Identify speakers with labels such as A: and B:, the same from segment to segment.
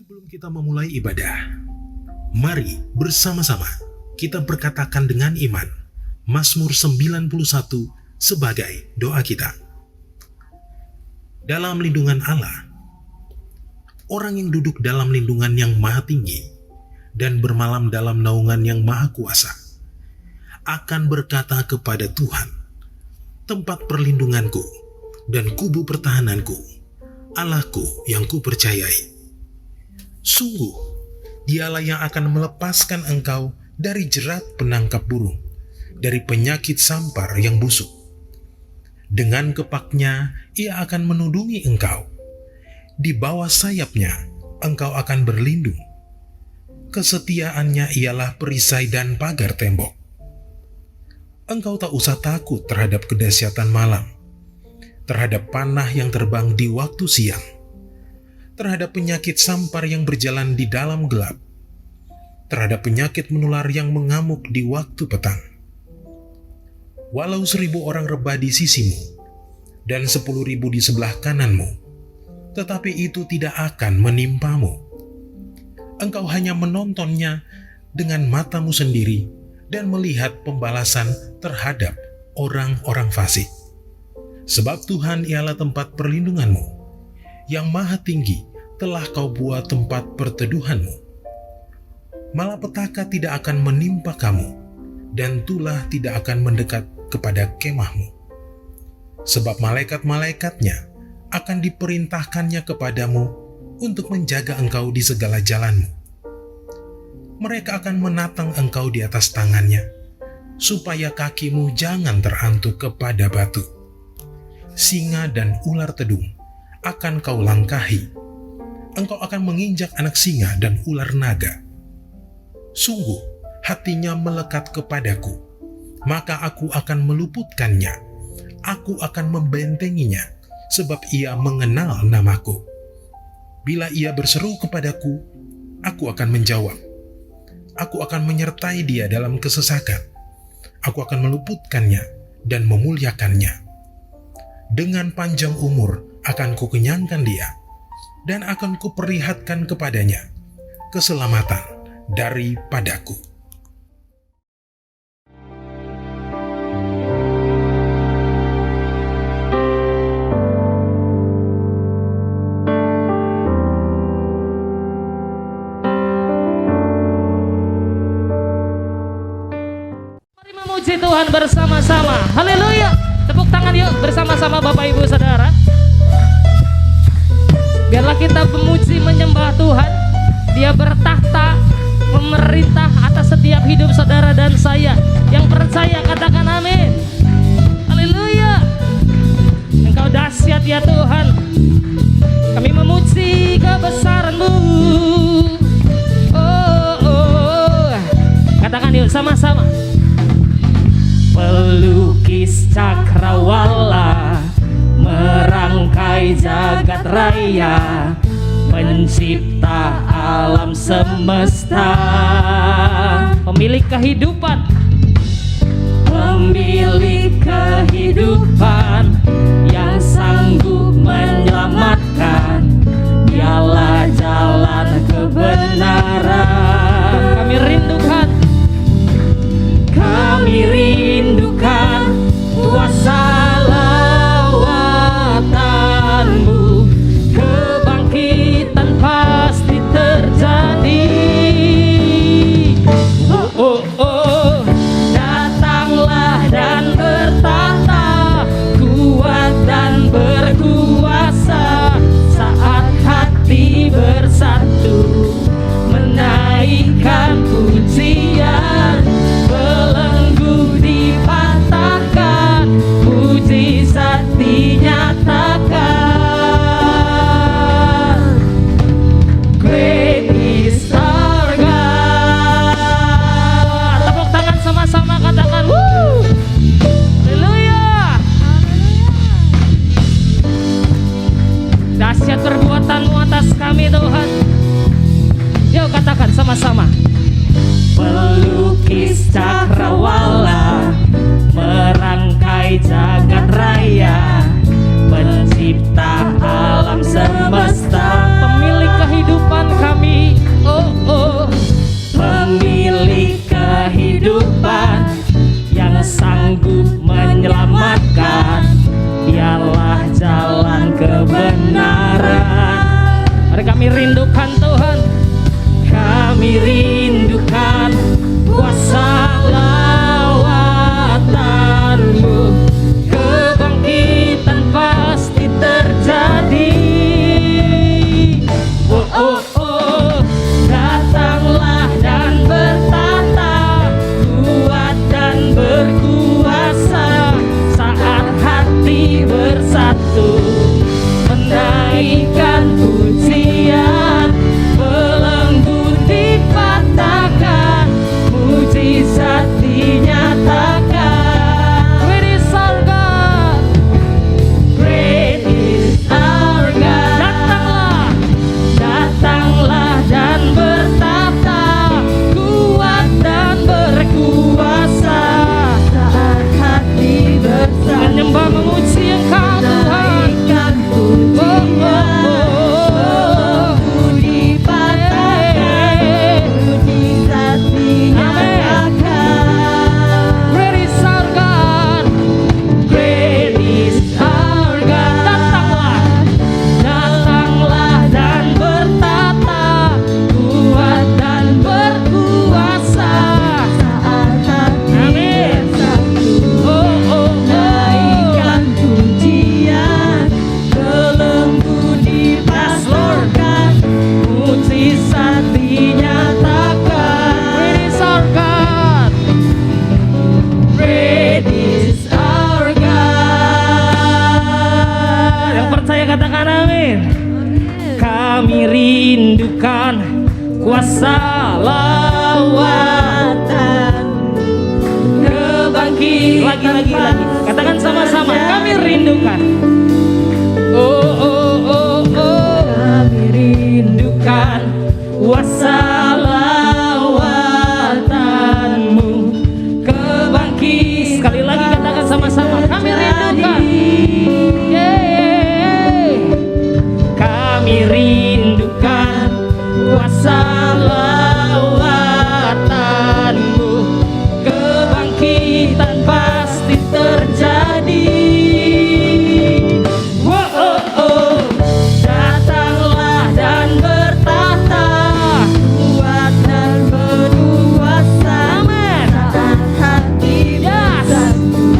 A: Sebelum kita memulai ibadah, mari bersama-sama kita berkatakan dengan iman Mazmur 91 sebagai doa kita. Dalam lindungan Allah, orang yang duduk dalam lindungan yang maha tinggi dan bermalam dalam naungan yang maha kuasa akan berkata kepada Tuhan, tempat perlindunganku dan kubu pertahananku, Allahku yang kupercayai. Sungguh, dialah yang akan melepaskan engkau dari jerat penangkap burung, dari penyakit sampar yang busuk. Dengan kepaknya, ia akan menudungi engkau. Di bawah sayapnya, engkau akan berlindung. Kesetiaannya ialah perisai dan pagar tembok. Engkau tak usah takut terhadap kedahsyatan malam, terhadap panah yang terbang di waktu siang, terhadap penyakit sampar yang berjalan di dalam gelap, terhadap penyakit menular yang mengamuk di waktu petang. Walau 1.000 orang rebah di sisimu dan 10.000 di sebelah kananmu, tetapi itu tidak akan menimpamu. Engkau hanya menontonnya dengan matamu sendiri dan melihat pembalasan terhadap orang-orang fasik. Sebab Tuhan ialah tempat perlindunganmu, yang maha tinggi telah kau buat tempat perteduhanmu. Malapetaka tidak akan menimpa kamu, dan tulah tidak akan mendekat kepada kemahmu. Sebab malaikat-malaikatnya akan diperintahkannya kepadamu untuk menjaga engkau di segala jalanmu. Mereka akan menatang engkau di atas tangannya, supaya kakimu jangan terantuk kepada batu. Singa dan ular tedung akan kau langkahi. Engkau akan menginjak anak singa dan ular naga. Sungguh, hatinya melekat kepadaku, maka aku akan meluputkannya. Aku akan membentenginya, sebab ia mengenal namaku. Bila ia berseru kepadaku, aku akan menjawab. Aku akan menyertai dia dalam kesesakan. Aku akan meluputkannya dan memuliakannya. Dengan panjang umur akan kukenyangkan dia, dan akan kuperlihatkan kepadanya keselamatan daripadaku.
B: Mari memuji Tuhan bersama-sama. Haleluya. Tepuk tangan yuk bersama-sama Bapak Ibu Saudara. Biarlah kita memuji menyembah Tuhan. Dia bertahta, memerintah atas setiap hidup saudara dan saya. Yang percaya katakan amin. Haleluya. Engkau dahsyat ya Tuhan. Kami memuji kebesaran-Mu. Oh. Katakan yuk sama-sama. Pelukis cakrawala, merangkai jagat raya, pencipta alam semesta, pemilik kehidupan, yang sanggup menyelamatkan. Dialah jalan kebenaran. Kami rindukan kuasa lawatan-Mu. Kebangkitan pasti terjadi. Oh. Datanglah dan bertahta, kuat dan berkuasa. Saat hati bersatu, menaikkan pujian. Belenggu dipatahkan, mujizat dinyatakan. Great is our God. Tepuk tangan sama-sama katakan woo. Haleluya. Dahsyat perbuatan-Mu atas kami Tuhan. Yuk katakan sama-sama. Pelukis cakrawala, merangkai jagat raya, pencipta alam semesta, pemilik kehidupan kami. Mari kami rindukan Tuhan. Kami rindukan kuasa lawatan-Mu. Kebangkitan pasti terjadi. Oh, oh, oh. Datanglah dan bertata, kuat dan berkuasa. Saat hati bersatu, menaikkan pujian, belenggu dipatahkan, mujizat dinyatakan. Great is our God, great is our God. Datanglah dan bertata, kuat dan berkuasa. Saat hati bersatu, menyembah memuji Engkau Tuhan. Katakan amin. Kami rindukan kuasa lawatan, kebangkitan. Lagi. Katakan sama-sama. Kami rindukan. Oh, oh, oh, oh. Kami rindukan kuasa lawatan-Mu. Kebangkitan. Sekali lagi katakan sama-sama. Kami rindukan. Kami rindukan kuasa lawatan-Mu. Kebangkitan pasti terjadi. Oh, oh, oh. Datanglah dan bertata, kuat dan berkuasa. Amin. Saat hati bersatu,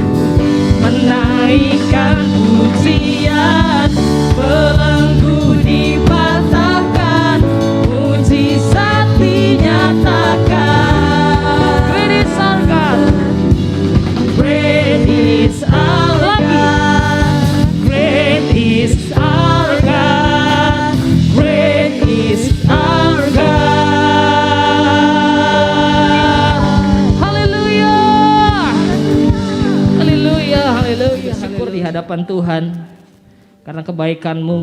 B: menaikkan pujian, belenggu dipatahkan, mujizat dinyatakan. Great is our God, great is our God, great is our God, great is our God. Haleluya, haleluya, haleluya. Syukur di hadapan Tuhan karena kebaikan-Mu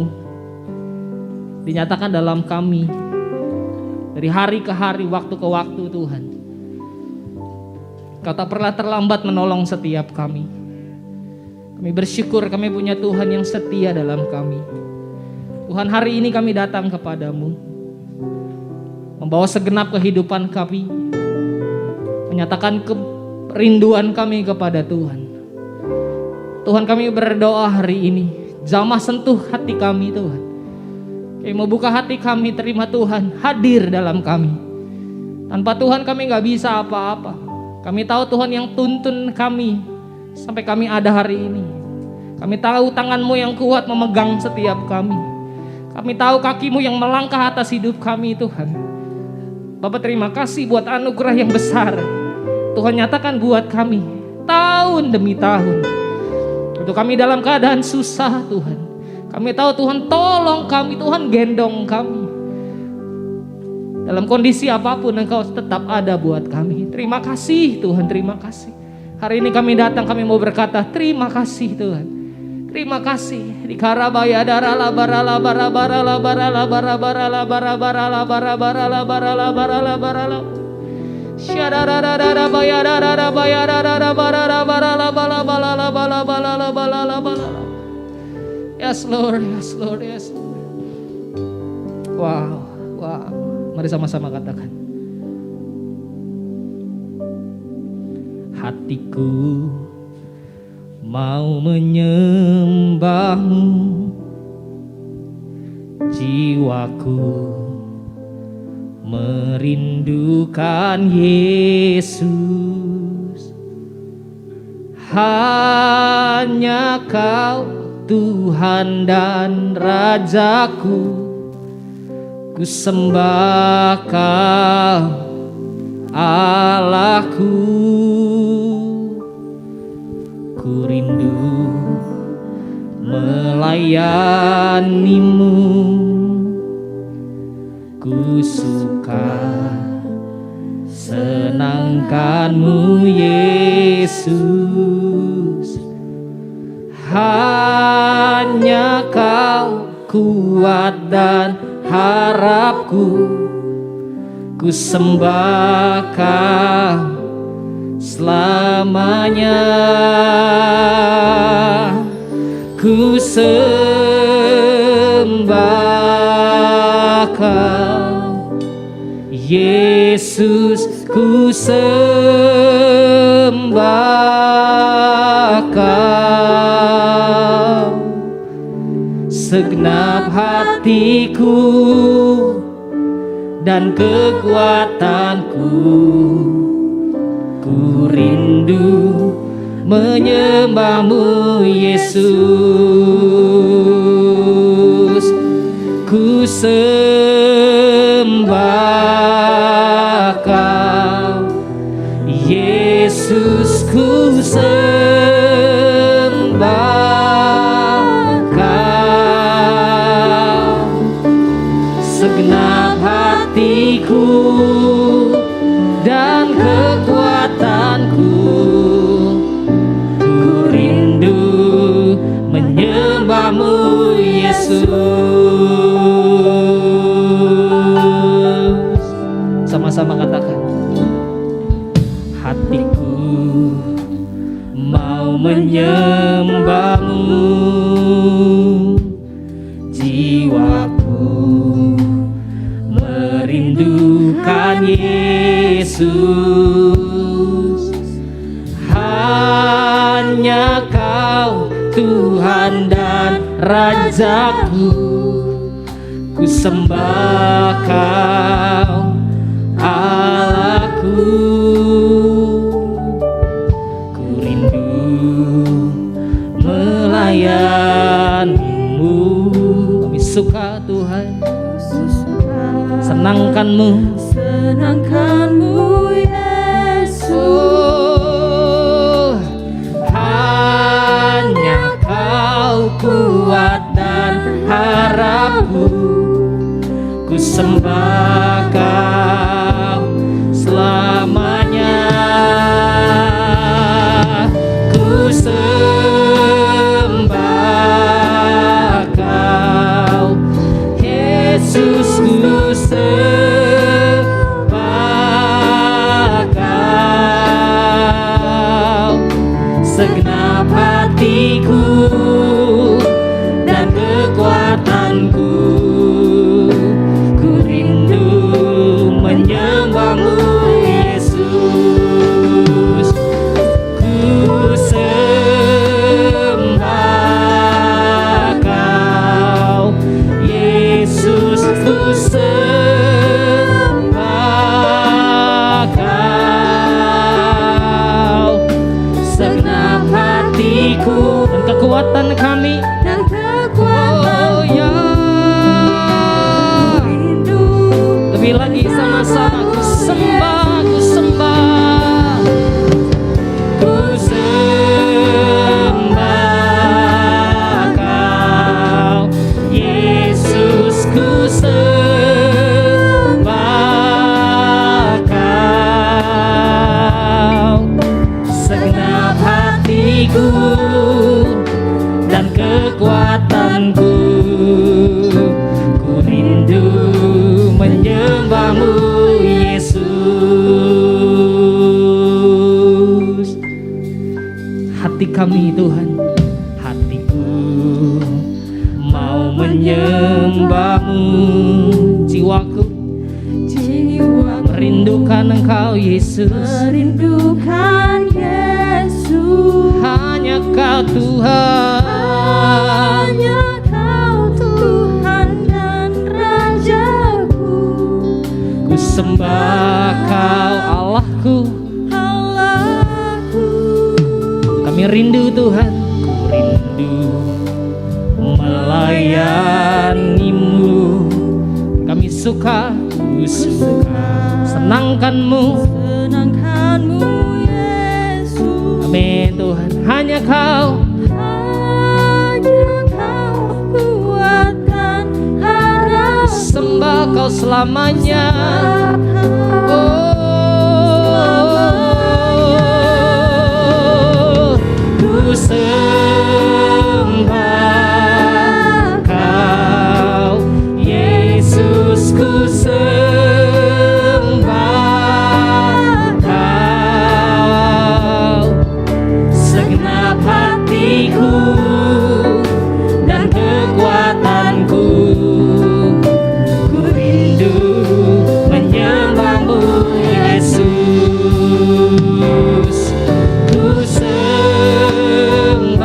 B: dinyatakan dalam kami dari hari ke hari, waktu ke waktu. Tuhan, Kau tak pernah terlambat menolong setiap kami. Kami bersyukur kami punya Tuhan yang setia dalam kami. Tuhan, hari ini kami datang kepadamu, membawa segenap kehidupan kami, menyatakan kerinduan kami kepada Tuhan. Tuhan, kami berdoa hari ini, jamah sentuh hati kami Tuhan. Kami mau buka hati kami, terima Tuhan hadir dalam kami. Tanpa Tuhan kami gak bisa apa-apa. Kami tahu Tuhan yang tuntun kami sampai kami ada hari ini. Kami tahu tangan-Mu yang kuat memegang setiap kami. Kami tahu kaki-Mu yang melangkah atas hidup kami Tuhan. Bapak, terima kasih buat anugerah yang besar Tuhan nyatakan buat kami tahun demi tahun. Untuk kami dalam keadaan susah Tuhan, kami tahu Tuhan tolong kami, Tuhan gendong kami. Dalam kondisi apapun Engkau tetap ada buat kami. Terima kasih Tuhan, terima kasih. Hari ini kami datang, kami mau berkata terima kasih Tuhan. Terima kasih. Di karabaya darala barala bara barala barala bara barala bara barala bara barala barala barala barala. Syarararara bayararara bayararara barara barala bala bala bala bala bala bala. Yes Lord, yes Lord, yes Lord. Wow, wow. Mari sama-sama katakan. Hatiku mau menyembah-Mu, jiwaku merindukan Yesus. Hanya Kau Tuhan dan Rajaku, ku sembah Kau Allahku. Ku rindu melayanimu, ku suka senangkanmu Yesus. Hanya Kau kuat dan harapku, ku sembah Kau selamanya. Ku sembah Kau Yesus, ku sembah Kau segenap hatiku dan kekuatanku. Ku rindu menyembah-Mu Yesus. Ku sembah Kau Yesus, ku sembah Kau segenap hatiku dan kekuatanku. Ku rindu menyembah-Mu Yesus. Sama-sama katakan, hatiku mau menyembah-Mu, jiwaku merindukan Yesus. Hanya Kau Tuhan dan Rajaku, ku sembah Kau Allahku. Ku rindu melayani-Mu. Kami suka Tuhan senangkan-Mu,
C: senangkan-Mu Yesus.
B: oh, hanya Kau kuat dan harapku, ku sembah Kau selamanya. Ku sembah Kau Yesus, ku sembah Kau segenap hatiku dan kekuatanku. Ku rindu menyembah-Mu Yesus. Ku sembah Kau Yesus, ku sembah Kau segenap hatiku dan kekuatan kami.
C: Dan kekuatan
B: Oh ya,
C: rindu
B: lebih lagi sama-sama ku sembah, ku sembah. Ku sembah Kau Yesus, ku sembah Kau segenap hatiku dan kekuatanku. Ku rindu menyembah-Mu Yesus. Hati kami Tuhan, hatiku mau menyembah-Mu, jiwaku merindukan Engkau Yesus.
C: merindukan Yesus.
B: Hanya Kau Tuhan,
C: Hanya Kau Tuhan dan
B: rindu Tuhan, ku rindu melayani-Mu. Kami suka, ku suka senangkan-Mu.
C: Senangkan-Mu Yesus.
B: Amin Tuhan, hanya Kau,
C: hanya Kau kuatkan harapan.
B: sembah Kau selamanya. Ku sembah Kau Yesus, ku sembah Kau segenap hatiku dan kekuatanku. Ku rindu menyembah-Mu Yesus. Ku sembah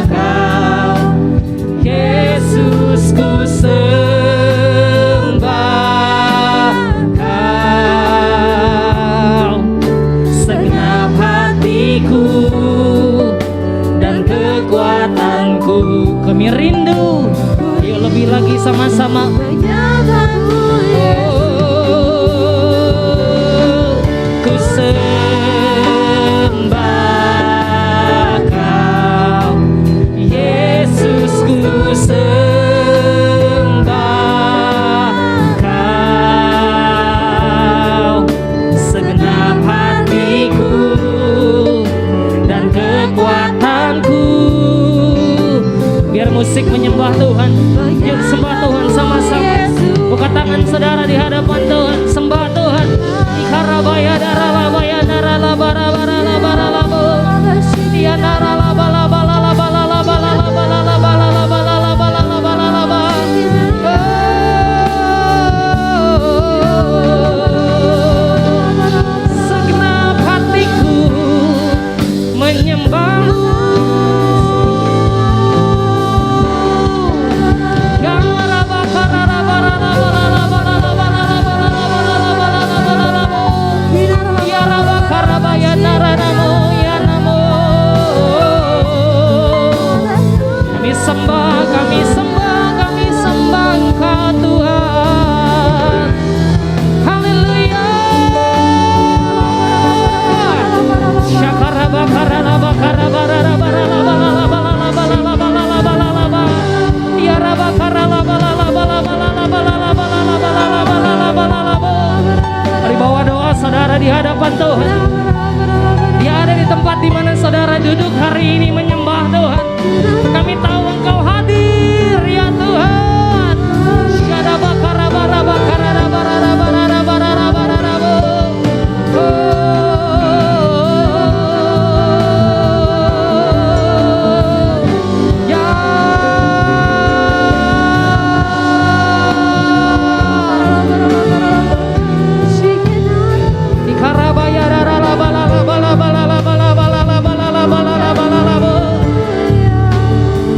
B: Kau Yesus, ku sembah Kau segenap hatiku dan kekuatanku. Kami rindu, yuk lebih lagi sama-sama.
C: Menyembah-Mu
B: Ku sembah Kau Yesus, ku sembah Kau segenap hatiku dan kekuatanku. Biar musik menyembah Tuhan, yuk sembah Tuhan sama-sama. Buka tangan saudara di hadapan Tuhan, sembah Tuhan. Ikarabaya daralabaya naralabarabarabaralabaralabu. Ya naralabalabalabalabalabalabalabalabalabalabalabalaba. Segenap hatiku menyembah-Mu. Kami sembah Engkau Tuhan. Haleluya. Mari bawa doa saudara di hadapan Tuhan. Dia ada di tempat di mana saudara duduk hari ini menyembah Tuhan. Kami tahu Engkau hadir ya Tuhan.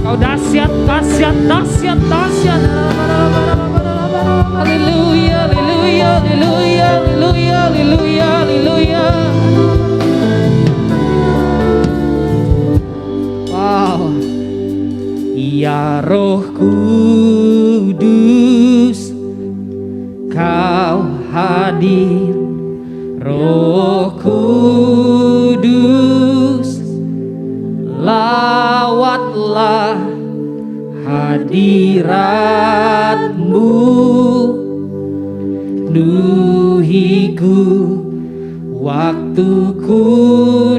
B: Kau dahsyat, dahsyat, dahsyat, dahsyat. Haleluya, haleluya, haleluya, haleluya, haleluya, haleluya. Wow. Ya Roh Kudus, Kau hadir. Roh Kudus, lawatlah hadirat-Mu. Penuhiku waktuku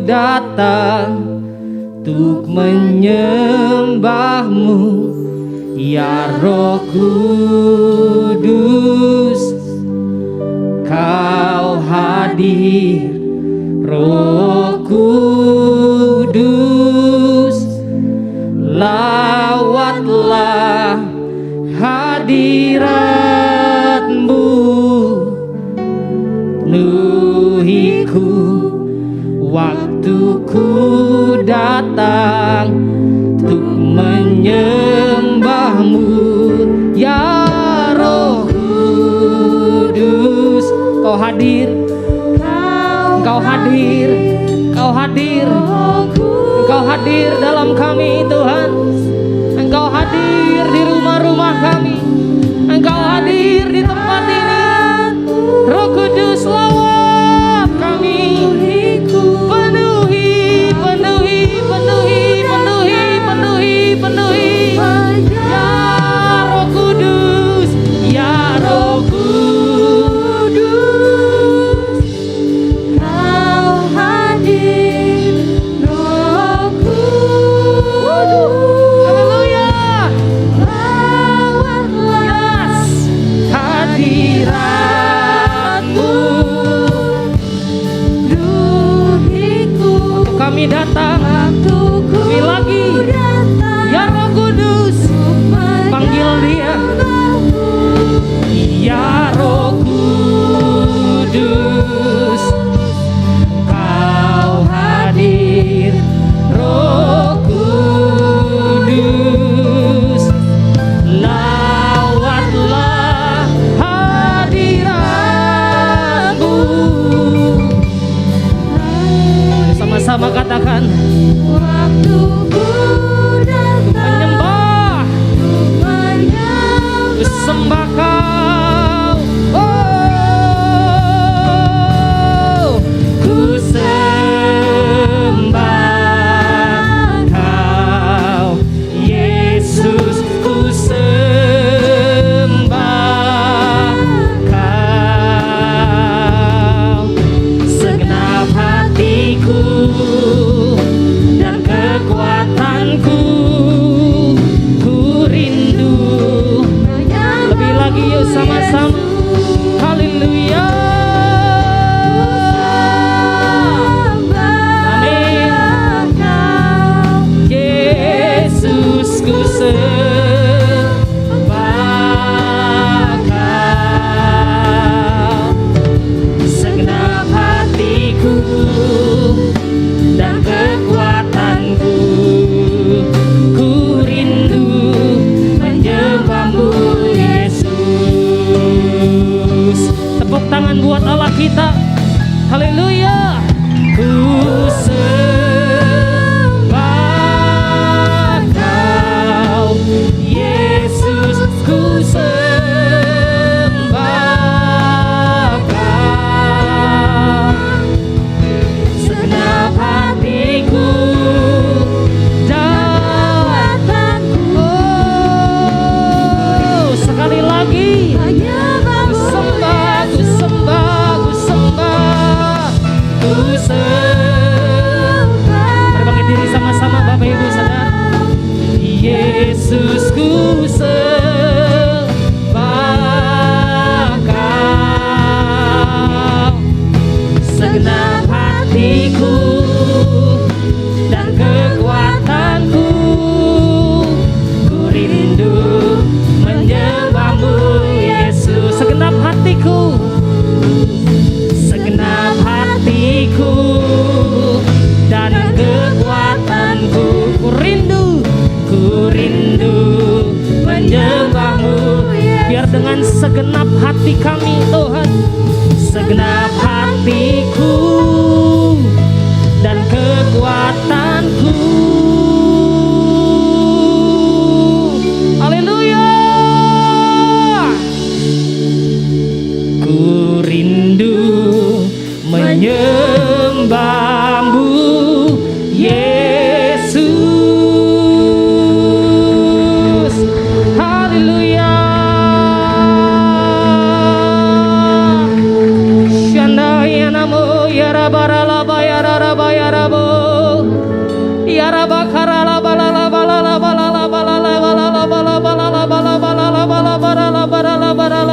B: datang untuk menyembah-Mu. Ya Roh Kudus, Kau hadir. Roh Kudus, lawatlah hadirat-Mu. Penuhiku waktuku datang untuk menyembah-Mu. Ya Roh Kudus, Kau hadir. Kau hadir, Kau hadir. hadir dalam kami Tuhan. Engkau hadir di rumah-rumah kami. Engkau hadir di tempat ini. Roh Kudus lawat kami. Penuhi, penuhi, penuhi, penuhi, penuhi, penuhi. Ya Roh Kudus, ya Roh Kudus,
C: Kau hadir, Roh Kudus.
B: haleluya.
C: Lawatlah
B: Hadiratmu
C: ruhiku,
B: kami datang.
C: waktuku
B: Lebih lagi,
C: datang
B: ya Roh Kudus, panggil dia. Ya Roh Kudus, Kau hadir. Roh Kudus, lawatlah hadiratmu. Sama-sama katakan,
C: Waktuku datang
B: menyembah,
C: menyembah.
B: ku sembah Kau. Oh, ku sembah Kau, Yesus, ku sembah Kau. Segenap hatiku dan kekuatanku, ku rindu. Lebih lagi yuk sama-sama. Haleluya. Amin. Yesus, ku sembah Kau. Segenap hatiku dan kekuatanku, ku rindu menyembah-Mu Yesus. Tepuk tangan buat Allah kita. Haleluya. Ku sembah Kau, Yesus, ku sembah Kau. Segenap hatiku dan oh, sekali lagi. Ku sembah, ku sembah, ku sembah, ku sembah. Mari bangkit diri sama-sama Bapak Ibu Saudara. Yesus, ku sembah Kau. Segenap hatiku dan kekuatanku, ku rindu menyembah-Mu Yesus. Segenap hatiku, segenap hatiku dan kekuatanku, ku rindu menyembah-Mu. Biar dengan segenap hati kami Tuhan, segenap hatiku dan kekuatanku. Haleluya. Ku rindu menyembah-Mu Yesus. Haleluya. Shandaya namo yarabaralaba yararaba yarabo yarabakarala balala balala balala balala balala balala balala balala balala balala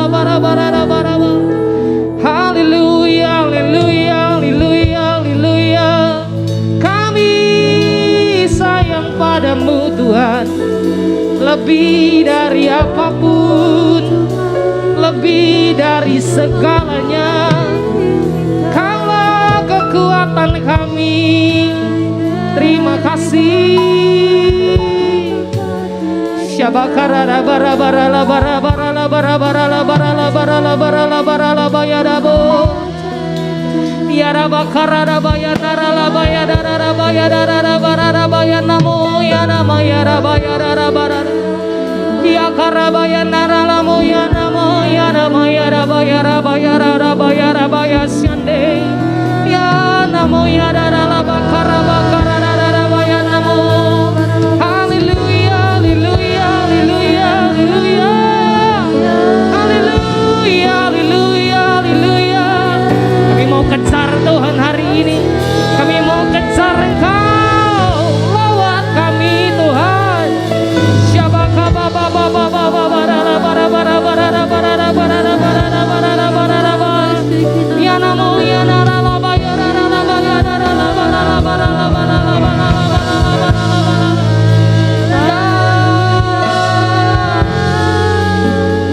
B: balala balala balala. Haleluya, haleluya, haleluya, haleluya. Kami sayang padamu Tuhan, lebih dari apapun, lebih dari segalanya. Kaulah kekuatan kami. Terima kasih. Syabakarara bara bara la bara bara la bara bara la bara la bara la bara la bara la bayarabo. Ya rabakara rabaya naralabaya dararabaya dararabarabaya namo ya nama ya rabaya darabara. Ya karabaya naralamu ya namo ya nama ya rabaya rabaya rabaya rabaya syande. Ya namo ya daralabakara bakara dararabaya namo. Haleluya haleluya haleluya haleluya. Haleluya haleluya haleluya. Kami mau kejar Tuhan hari ini. Kami mau kejar Engkau. Lawat kami Tuhan. Syabaka baba baba baba bara bara bara bara bara bara bara bara bara bara bara. Ya namo ya naralaba ya naralaba ya naralaba naralaba naralaba naralaba naralaba naralaba.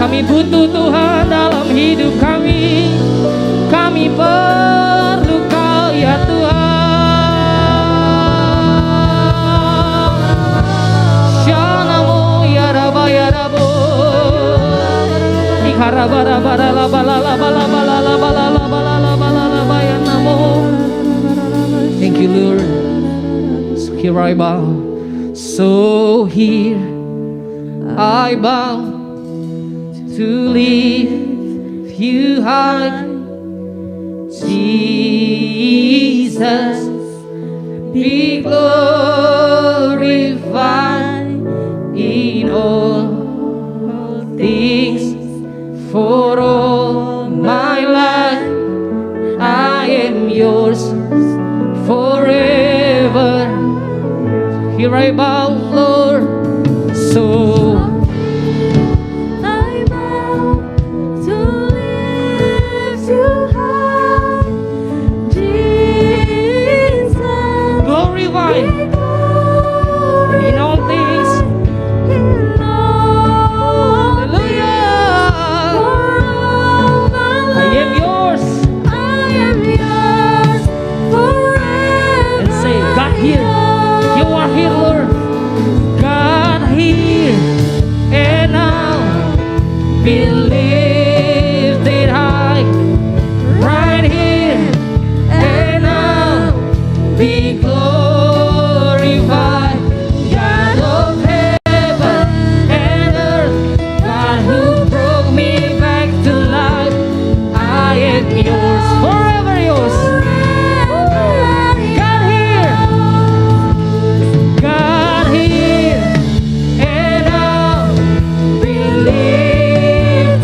B: Kami butuh Tuhan dalam hidup kami. Kami perlu Kau ya Tuhan. Syanamu ya Rabba ya Rabbo. Ikarabara bara la bala la bala bala la bala la bala la bala la ya namo. Thank you Lord. So here I bow. So here I bow to lift you high. Jesus, be glorified in all things. For all my life, I am yours forever. Here I bow, Lord. So
C: I bow to lift you high, Jesus.
B: glorify in all things. Hallelujah. I am yours. And say, God here. You are here, Lord. God here. And now be lifted high. Right here. And now be glorified. God of heaven and earth. God who brought me back to life. I am yours. Forever yours. God here. God here. And now be lifted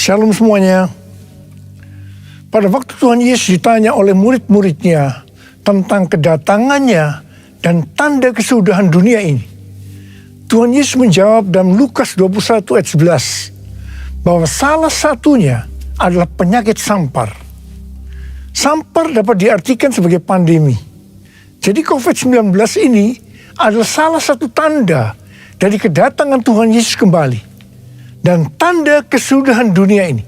D: Shalom semuanya. Pada waktu Tuhan Yesus ditanya oleh murid-muridnya tentang kedatangannya dan tanda kesudahan dunia ini, Tuhan Yesus menjawab dalam Lukas 21 ayat 11 bahwa salah satunya adalah penyakit sampar. Sampar dapat diartikan sebagai pandemi. Jadi COVID-19 ini adalah salah satu tanda dari kedatangan Tuhan Yesus kembali dan tanda kesudahan dunia ini.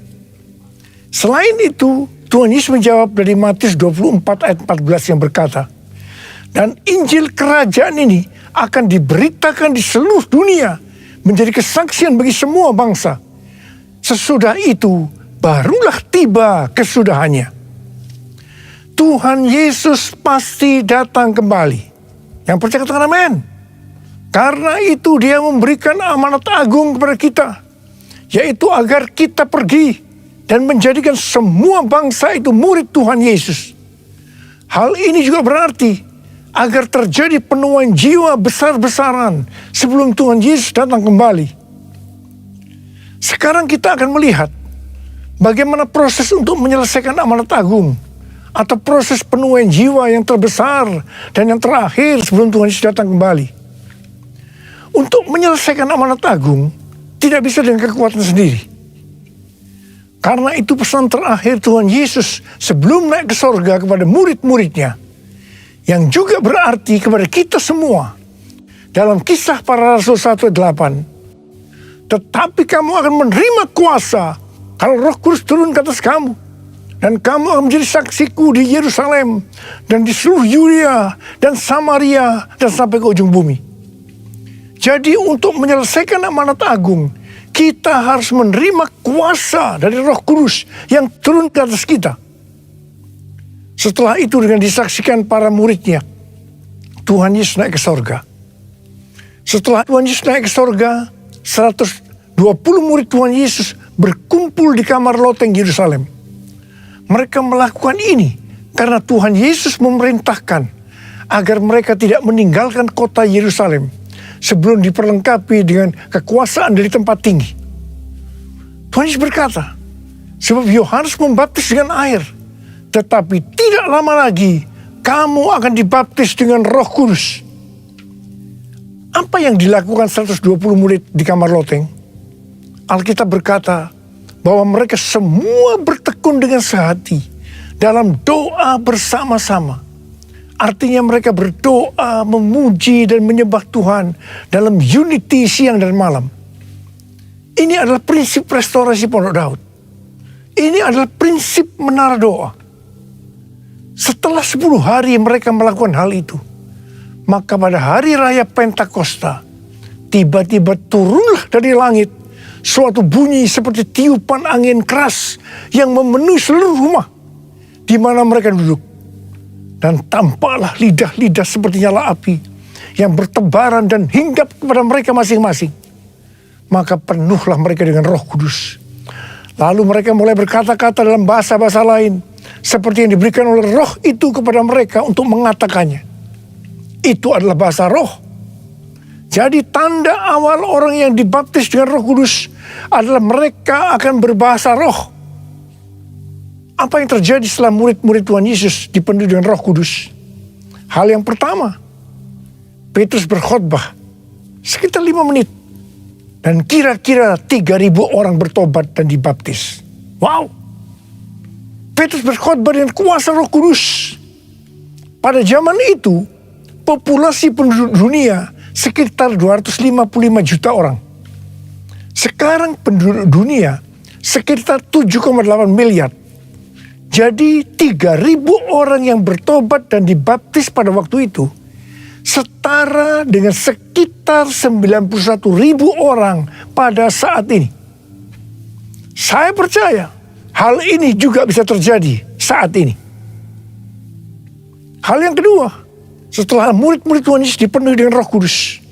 D: Selain itu, Tuhan Yesus menjawab dari Matius 24 ayat 14 yang berkata, dan Injil kerajaan ini akan diberitakan di seluruh dunia menjadi kesaksian bagi semua bangsa. Sesudah itu barulah tiba kesudahannya. Tuhan Yesus pasti datang kembali. Yang percaya katakan amin. Karena itu dia memberikan amanat agung kepada kita, yaitu agar kita pergi dan menjadikan semua bangsa itu murid Tuhan Yesus. Hal ini juga berarti agar terjadi penuaian jiwa besar-besaran sebelum Tuhan Yesus datang kembali. Sekarang kita akan melihat bagaimana proses untuk menyelesaikan amanat agung atau proses penuaian jiwa yang terbesar dan yang terakhir sebelum Tuhan Yesus datang kembali. Untuk menyelesaikan amanat agung tidak bisa dengan kekuatan sendiri. Karena itu pesan terakhir Tuhan Yesus sebelum naik ke sorga kepada murid-muridnya, yang juga berarti kepada kita semua. Dalam Kisah Para Rasul 1:8, tetapi kamu akan menerima kuasa kalau Roh Kudus turun ke atas kamu, dan kamu akan menjadi saksiku di Yerusalem dan di seluruh Yudea dan Samaria dan sampai ke ujung bumi. Jadi untuk menyelesaikan amanat agung, kita harus menerima kuasa dari Roh Kudus yang turun ke atas kita. Setelah itu dengan disaksikan para muridnya, Tuhan Yesus naik ke sorga. Setelah Tuhan Yesus naik ke sorga, 120 murid Tuhan Yesus berkumpul di kamar loteng Yerusalem. Mereka melakukan ini karena Tuhan Yesus memerintahkan agar mereka tidak meninggalkan kota Yerusalem sebelum diperlengkapi dengan kekuasaan dari tempat tinggi. Tuhan Yesus berkata, sebab Yohanes membaptis dengan air, tetapi tidak lama lagi kamu akan dibaptis dengan Roh Kudus. Apa yang dilakukan 120 murid di kamar loteng? Alkitab berkata bahwa mereka semua bertekun dengan sehati dalam doa bersama-sama. Artinya mereka berdoa, memuji dan menyembah Tuhan dalam unity siang dan malam. Ini adalah prinsip restorasi Pondok Daud. Ini adalah prinsip menara doa. Setelah 10 hari mereka melakukan hal itu, maka pada hari raya Pentakosta, tiba-tiba turunlah dari langit suatu bunyi seperti tiupan angin keras yang memenuhi seluruh rumah di mana mereka duduk. Dan tampaklah lidah-lidah seperti nyala api yang bertebaran dan hinggap kepada mereka masing-masing. Maka penuhlah mereka dengan Roh Kudus. Lalu mereka mulai berkata-kata dalam bahasa-bahasa lain seperti yang diberikan oleh Roh itu kepada mereka untuk mengatakannya. Itu adalah bahasa Roh. Jadi tanda awal orang yang dibaptis dengan Roh Kudus adalah mereka akan berbahasa roh. Apa yang terjadi setelah murid-murid Tuhan Yesus dipenuhi dengan Roh Kudus? Hal yang pertama, Petrus berkhotbah sekitar 5 menit. Dan kira-kira 3.000 orang bertobat dan dibaptis. Wow! Petrus berkhotbah dengan kuasa Roh Kudus. Pada zaman itu, populasi penduduk dunia sekitar 255 juta orang. Sekarang penduduk dunia sekitar 7,8 miliar. Jadi 3.000 orang yang bertobat dan dibaptis pada waktu itu setara dengan sekitar 91.000 orang pada saat ini. Saya percaya hal ini juga bisa terjadi saat ini. Hal yang kedua, setelah murid-murid Tuhan Yesus dipenuhi dengan Roh Kudus,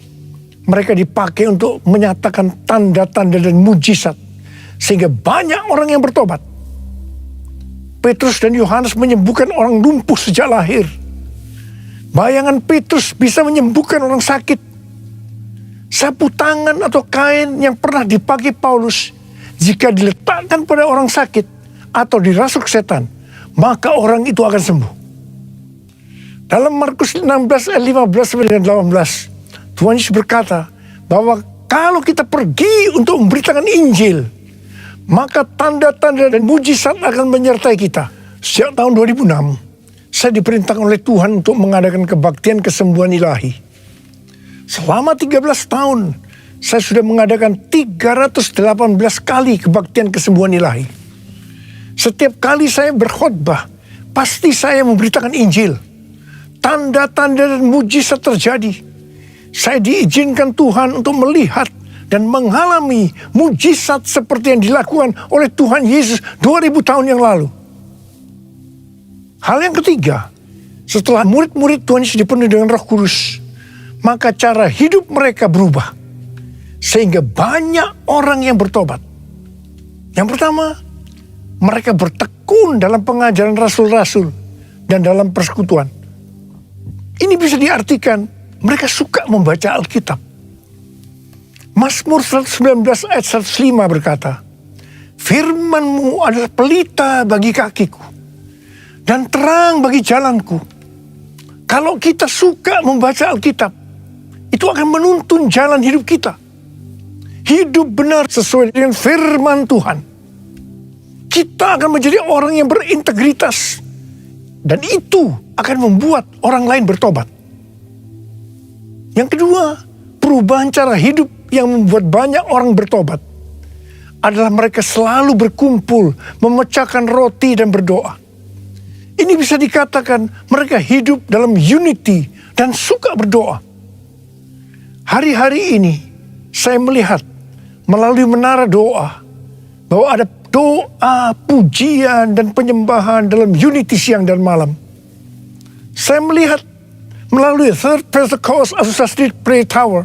D: mereka dipakai untuk menyatakan tanda-tanda dan mujizat sehingga banyak orang yang bertobat. Petrus dan Yohanes menyembuhkan orang lumpuh sejak lahir. Bayangan Petrus bisa menyembuhkan orang sakit. Sapu tangan atau kain yang pernah dipakai Paulus jika diletakkan pada orang sakit atau dirasuk setan, maka orang itu akan sembuh. Dalam Markus 16 ayat 15 sampai dengan 18, Tuhan Yesus berkata bahwa kalau kita pergi untuk memberitakan Injil, maka tanda-tanda dan mujizat akan menyertai kita. Sejak tahun 2006, saya diperintahkan oleh Tuhan untuk mengadakan kebaktian kesembuhan ilahi. Selama 13 tahun, saya sudah mengadakan 318 kali kebaktian kesembuhan ilahi. Setiap kali saya berkhotbah, pasti saya memberitakan Injil. Tanda-tanda dan mujizat terjadi. Saya diizinkan Tuhan untuk melihat dan mengalami mujizat seperti yang dilakukan oleh Tuhan Yesus 2000 tahun yang lalu. Hal yang ketiga, setelah murid-murid Tuhan Yesus dipenuhi dengan Roh Kudus, maka cara hidup mereka berubah. Sehingga banyak orang yang bertobat. Yang pertama, mereka bertekun dalam pengajaran rasul-rasul dan dalam persekutuan. Ini bisa diartikan mereka suka membaca Alkitab. Mazmur 119 ayat 105 berkata, "Firman-Mu adalah pelita bagi kakiku dan terang bagi jalanku." Kalau kita suka membaca Alkitab, itu akan menuntun jalan hidup kita. Hidup benar sesuai dengan firman Tuhan. Kita akan menjadi orang yang berintegritas. Dan itu akan membuat orang lain bertobat. Yang kedua, perubahan cara hidup yang membuat banyak orang bertobat adalah mereka selalu berkumpul, memecahkan roti dan berdoa. Ini bisa dikatakan mereka hidup dalam unity dan suka berdoa. Hari-hari ini saya melihat melalui menara doa bahwa ada doa, pujian, dan penyembahan dalam unity siang dan malam. Saya melihat melalui Third Pentecost Associated Prayer Tower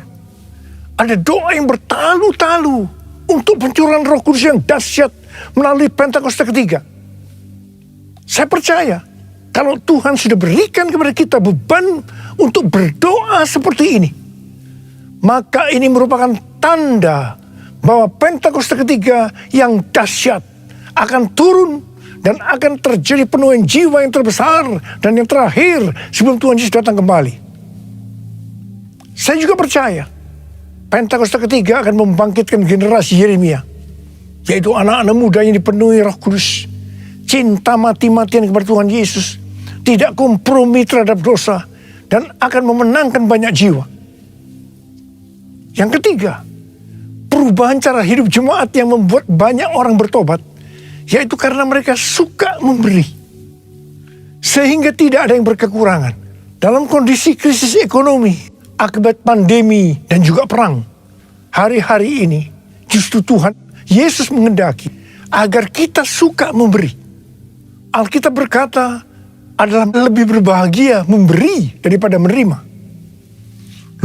D: ada doa yang bertalu-talu untuk pencurahan Roh Kudus yang dahsyat melalui Pentakosta ketiga. Saya percaya kalau Tuhan sudah berikan kepada kita beban untuk berdoa seperti ini, maka ini merupakan tanda bahwa Pentakosta ketiga yang dahsyat akan turun dan akan terjadi penuaian jiwa yang terbesar dan yang terakhir sebelum Tuhan Yesus datang kembali. Saya juga percaya Pentakosta ketiga akan membangkitkan generasi Yeremia, yaitu anak-anak muda yang dipenuhi Roh Kudus, cinta mati-matian kepada Tuhan Yesus, tidak kompromi terhadap dosa, dan akan memenangkan banyak jiwa. Yang ketiga, perubahan cara hidup jemaat yang membuat banyak orang bertobat, yaitu karena mereka suka memberi. Sehingga tidak ada yang berkekurangan. Dalam kondisi krisis ekonomi, akibat pandemi dan juga perang, hari-hari ini justru Tuhan Yesus menghendaki agar kita suka memberi. Alkitab berkata adalah lebih berbahagia memberi daripada menerima.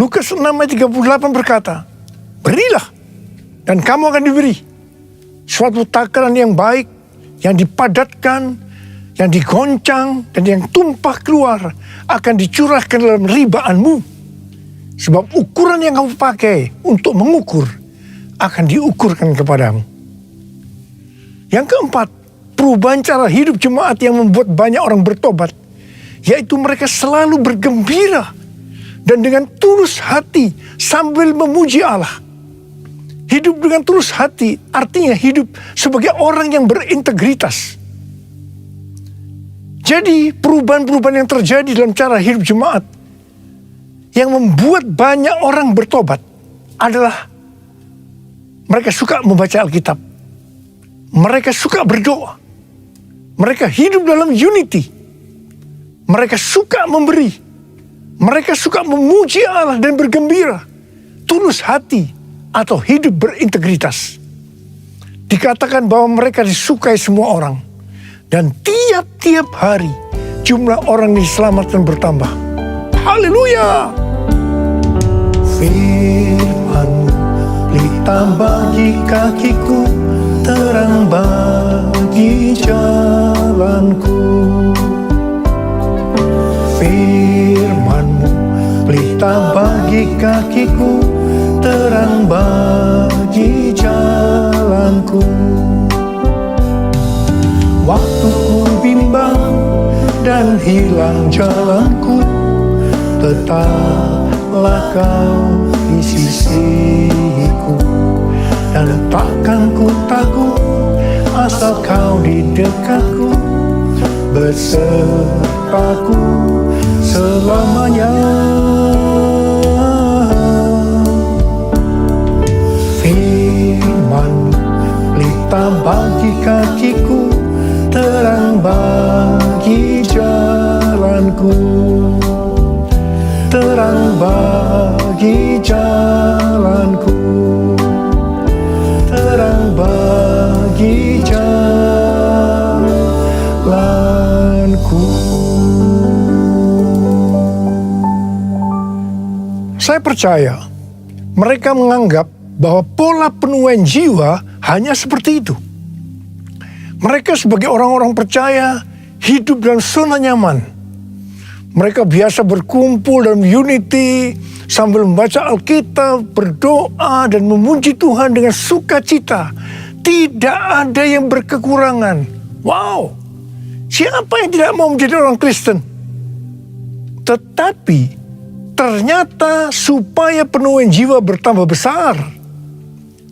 D: Lukas 6 ayat 38 berkata, "Berilah dan kamu akan diberi. Suatu takaran yang baik, yang dipadatkan, yang digoncang, dan yang tumpah keluar akan dicurahkan dalam ribaanmu. Sebab ukuran yang kamu pakai untuk mengukur akan diukurkan kepadamu." Yang keempat, perubahan cara hidup jemaat yang membuat banyak orang bertobat, yaitu mereka selalu bergembira dan dengan tulus hati sambil memuji Allah. Hidup dengan tulus hati artinya hidup sebagai orang yang berintegritas. Jadi perubahan-perubahan yang terjadi dalam cara hidup jemaat yang membuat banyak orang bertobat adalah mereka suka membaca Alkitab. Mereka suka berdoa. Mereka hidup dalam unity. Mereka suka memberi. Mereka suka memuji Allah dan bergembira. Tulus hati atau hidup berintegritas. Dikatakan bahwa mereka disukai semua orang. Dan tiap-tiap hari jumlah orang diselamatkan bertambah. Haleluya! Firman-Mu pelita bagi kakiku, terang bagi jalanku. Firman-Mu pelita bagi kakiku, terang bagi jalanku. Tuhanku. Waktu ku bimbang dan hilang jalanku, tetaplah kau di sisiku. Dan takkan ku takut asal kau di dekatku, besertaku selamanya. Firman pelita bagi kakiku, terang bagi jalanku, terang bagi jalanku, terang bagi jalanku. Saya percaya mereka menganggap bahwa pola penuaian jiwa hanya seperti itu. Mereka sebagai orang-orang percaya hidup dalam zona nyaman. Mereka biasa berkumpul dalam unity sambil membaca Alkitab, berdoa dan memuji Tuhan dengan sukacita. Tidak ada yang berkekurangan. Wow, siapa yang tidak mau menjadi orang Kristen? Tetapi ternyata supaya penuaian jiwa bertambah besar,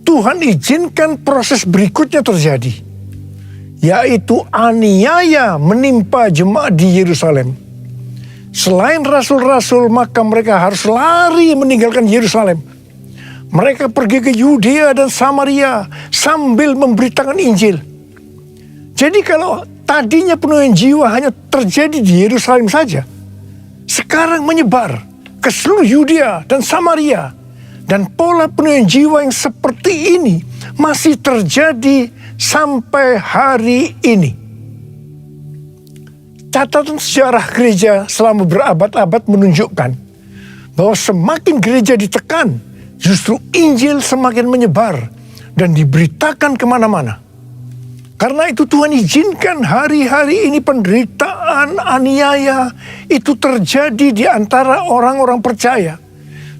D: Tuhan izinkan proses berikutnya terjadi, yaitu aniaya menimpa jemaat di Yerusalem. Selain rasul-rasul, maka mereka harus lari meninggalkan Yerusalem. Mereka pergi ke Yudea dan Samaria sambil memberitakan Injil. Jadi kalau tadinya penuaian jiwa hanya terjadi di Yerusalem saja, sekarang menyebar ke seluruh Yudea dan Samaria. Dan pola penuaian jiwa yang seperti ini masih terjadi sampai hari ini. Catatan sejarah gereja selama berabad-abad menunjukkan bahwa semakin gereja ditekan, justru Injil semakin menyebar dan diberitakan kemana-mana. Karena itu Tuhan izinkan hari-hari ini penderitaan, aniaya itu terjadi di antara orang-orang percaya,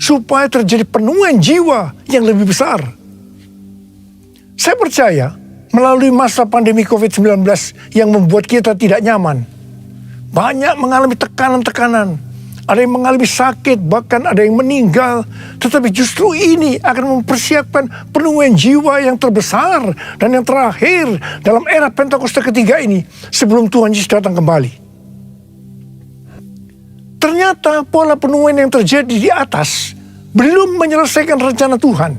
D: supaya terjadi penuaian jiwa yang lebih besar. Saya percaya melalui masa pandemi COVID-19 yang membuat kita tidak nyaman, banyak mengalami tekanan-tekanan, ada yang mengalami sakit, bahkan ada yang meninggal. Tetapi justru ini akan mempersiapkan penuaian jiwa yang terbesar dan yang terakhir dalam era Pentakosta ketiga ini sebelum Tuhan Yesus datang kembali. Ternyata pola penuaian yang terjadi di atas belum menyelesaikan rencana Tuhan.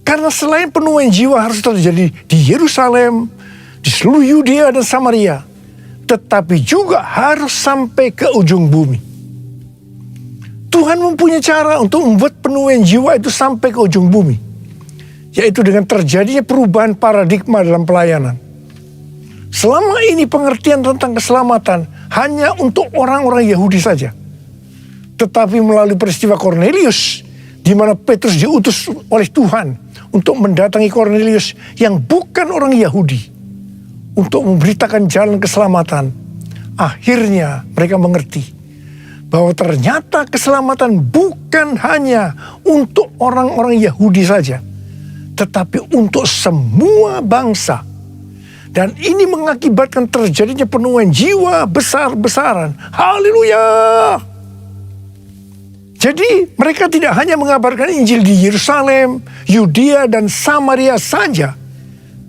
D: Karena selain penuaian jiwa harus terjadi di Yerusalem, di seluruh Yudea dan Samaria, tetapi juga harus sampai ke ujung bumi. Tuhan mempunyai cara untuk membuat penuaian jiwa itu sampai ke ujung bumi, yaitu dengan terjadinya perubahan paradigma dalam pelayanan. Selama ini pengertian tentang keselamatan hanya untuk orang-orang Yahudi saja. Tetapi melalui peristiwa Kornelius, di mana Petrus diutus oleh Tuhan untuk mendatangi Kornelius yang bukan orang Yahudi, untuk memberitakan jalan keselamatan, akhirnya mereka mengerti bahwa ternyata keselamatan bukan hanya untuk orang-orang Yahudi saja, tetapi untuk semua bangsa. Dan ini mengakibatkan terjadinya penuaian jiwa besar-besaran. Haleluya! Jadi mereka tidak hanya mengabarkan Injil di Yerusalem, Yudea dan Samaria saja,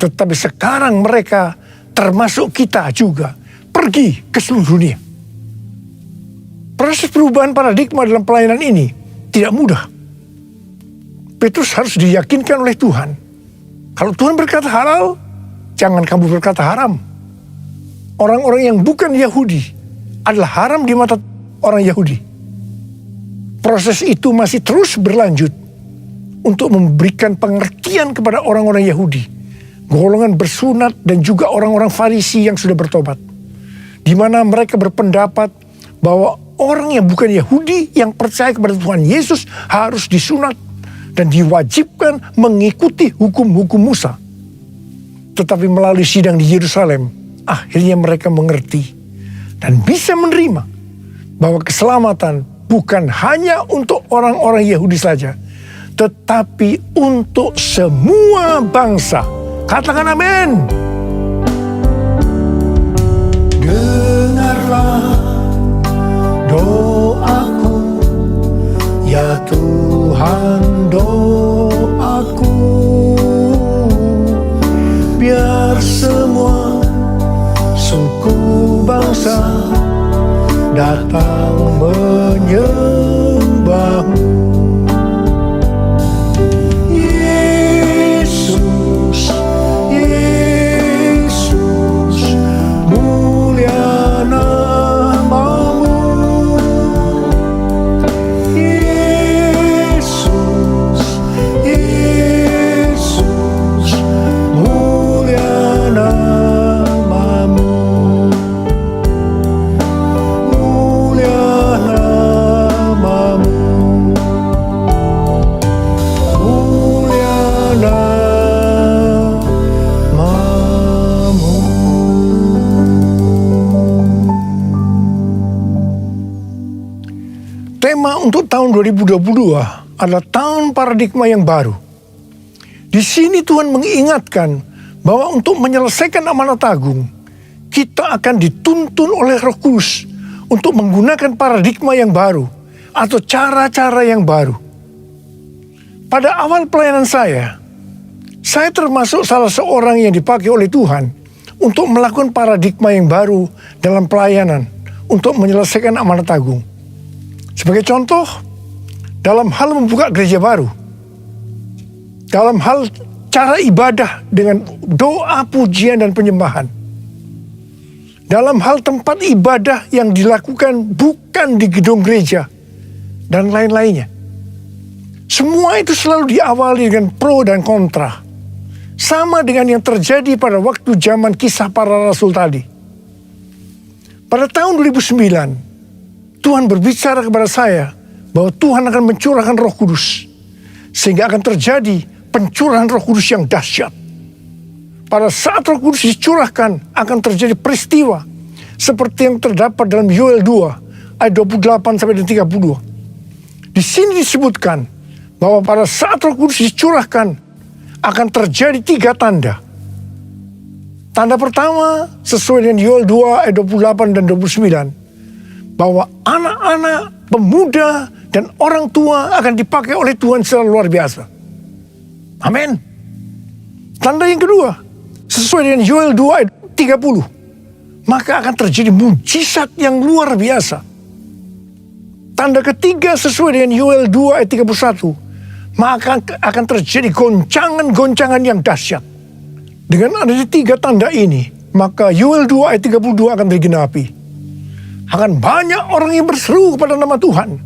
D: tetapi sekarang mereka termasuk kita juga pergi ke seluruh dunia. Proses perubahan paradigma dalam pelayanan ini tidak mudah. Petrus harus diyakinkan oleh Tuhan. Kalau Tuhan berkata halal, jangan kamu berkata haram. Orang-orang yang bukan Yahudi adalah haram di mata orang Yahudi. Proses itu masih terus berlanjut untuk memberikan pengertian kepada orang-orang Yahudi, golongan bersunat dan juga orang-orang Farisi yang sudah bertobat, di mana mereka berpendapat bahwa orang yang bukan Yahudi yang percaya kepada Tuhan Yesus harus disunat dan diwajibkan mengikuti hukum-hukum Musa. Tetapi melalui sidang di Yerusalem, akhirnya mereka mengerti dan bisa menerima bahwa keselamatan bukan hanya untuk orang-orang Yahudi saja, tetapi untuk semua bangsa. Katakan amin. Dengarlah doaku, ya Tuhan, doaku. Biar semua suku bangsa datang menyembahmu. Yesus, Yesus, mulia namamu. Yesus, Yesus, mulia namamu. Mulia namamu. Mulia namamu. Tema untuk tahun 2022 adalah tahun paradigma yang baru. Di sini Tuhan mengingatkan bahwa untuk menyelesaikan amanat agung, kita akan dituntun oleh Roh Kudus untuk menggunakan paradigma yang baru atau cara-cara yang baru. Pada awal pelayanan saya termasuk salah seorang yang dipakai oleh Tuhan untuk melakukan paradigma yang baru dalam pelayanan untuk menyelesaikan amanat agung. Sebagai contoh, dalam hal membuka gereja baru, dalam hal cara ibadah dengan doa, pujian, dan penyembahan, dalam hal tempat ibadah yang dilakukan bukan di gedung gereja, dan lain-lainnya. Semua itu selalu diawali dengan pro dan kontra. Sama dengan yang terjadi pada waktu zaman Kisah Para Rasul tadi. Pada tahun 2009, Tuhan berbicara kepada saya bahwa Tuhan akan mencurahkan Roh Kudus, sehingga akan terjadi pencurahan Roh Kudus yang dahsyat. Pada saat Roh Kudus dicurahkan, akan terjadi peristiwa seperti yang terdapat dalam Yoel 2 ayat 28 sampai 32. Di sini disebutkan bahwa pada saat Roh Kudus dicurahkan akan terjadi 3 tanda. Tanda pertama sesuai dengan Yoel 2 ayat 28 dan 29, bahwa anak-anak, pemuda, dan orang tua akan dipakai oleh Tuhan secara luar biasa. Amin. Tanda yang kedua, sesuai dengan Yoel 2 ayat 30, maka akan terjadi mujizat yang luar biasa. Tanda ketiga sesuai dengan Yoel 2 ayat 31, maka akan terjadi goncangan-goncangan yang dahsyat. Dengan adanya 3 tanda ini, maka Yoel 2 ayat 32 akan digenapi. Akan banyak orang yang berseru kepada nama Tuhan,